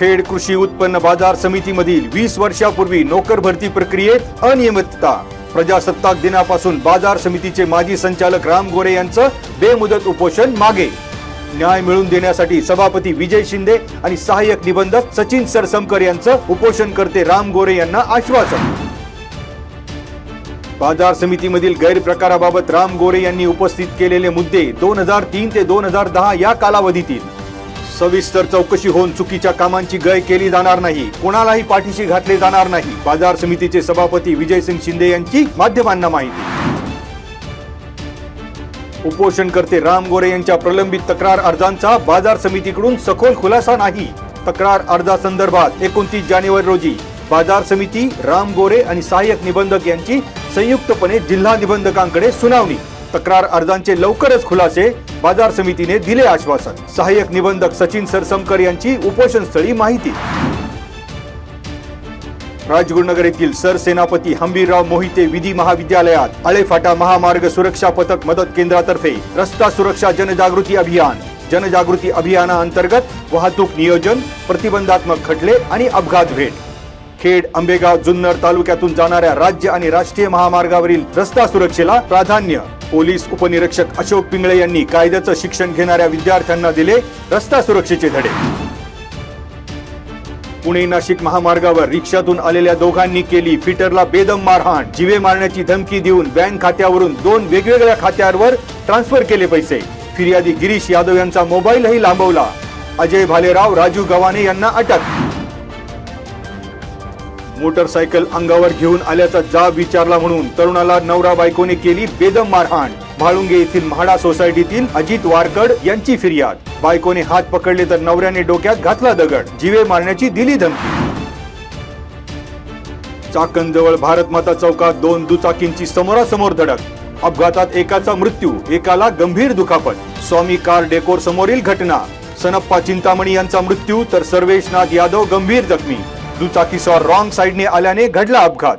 खेड कृषी उत्पन्न बाजार समितीमधील 20 वर्षापूर्वी नोकर भरती प्रक्रियेत अनियमितता। प्रजासत्ताक दिनापासून बाजार समितीचे माजी संचालक राम गोरे यांचं बेमुदत उपोषण मागे। न्याय मिळवून देण्यासाठी सभापती विजय शिंदे आणि सहाय्यक निबंधक सचिन सरसमकर यांचं उपोषणकर्ते राम गोरे यांना आश्वासन। बाजार समितीमधील गैरप्रकाराबाबत राम गोरे यांनी उपस्थित केलेले मुद्दे 2003 ते 2010 या कालावधीतील सविस्तर चौकशी होऊन चुकीच्या कामांची गय केली जाणार नाही, कोणालाही पाठीशी घातले जाणार नाही। बाजार समितीचे सभापती विजयसिंग शिंदे यांची माध्यमांना माहिती। उपोषणकर्ते राम गोरे यांच्या प्रलंबित तक्रार अर्जांचा बाजार समितीकडून सखोल खुलासा नाही। तक्रार अर्जासंदर्भात 29 जानेवारी रोजी बाजार समिती, राम गोरे आणि सहाय्यक निबंधक यांची संयुक्तपणे जिल्हा निबंधकांकडे सुनावणी। तक्रार अर्जांचे लवकरच खुलासे, बाजार समितीने दिले आश्वासन। सहाय्यक निबंधक सचिन सरसमकर यांची उपोषणस्थळी माहिती। राजगुरुनगर येथील सरसेनापती हंबीरराव मोहिते विधी महाविद्यालयात आळेफाटा महामार्ग सुरक्षा पथक मदत केंद्रातर्फे रस्ता सुरक्षा जनजागृती अभियान। जनजागृती अभियानाअंतर्गत वाहतूक नियोजन, प्रतिबंधात्मक खटले आणि अपघात भेट। खेड, आंबेगाव, जुन्नर तालुक्यातून जाणाऱ्या राज्य आणि राष्ट्रीय महामार्गावरील रस्ता सुरक्षेला प्राधान्य। पोलीस उपनिरीक्षक अशोक पिंगळे यांनी कायद्याचं शिक्षण घेणाऱ्या विद्यार्थ्यांना दिले रस्ता सुरक्षेचे धडे। पुणे नाशिक महामार्गावर रिक्षातून आलेल्या दोघांनी केली फिटरला बेदम मारहाण। जीवे मारण्याची धमकी देऊन बँक खात्यावरून 2 वेगवेगळ्या खात्यांवर ट्रान्सफर केले पैसे। फिर्यादी गिरीश यादव यांचा मोबाईलही लांबवला। अजय भालेराव, राजू गव्हाणे यांना अटक। मोटरसायकल अंगावर घेऊन आल्याचा जाब विचारला म्हणून तरुणाला नवरा बायकोने केली बेदम मारहाण। म्हाळुंगे येथील म्हाडा सोसायटीतील अजित वारकड यांची फिर्याद। बायकोने हात पकडले तर नवऱ्याने डोक्यात घातला दगड, जीवे मारण्याची दिली धमकी। चाकणजवळ भारतमाता चौकात 2 दुचाकींची समोरासमोर धडक। अपघातात एकाचा मृत्यू, एकाला गंभीर दुखापत। स्वामी कार डेकोर समोरील घटना। सनप्पा चिंतामणी यांचा मृत्यू तर सर्वेशनाथ यादव गंभीर जखमी। दुचाकीसह रॉंग साइडने आल्याने घडला अपघात।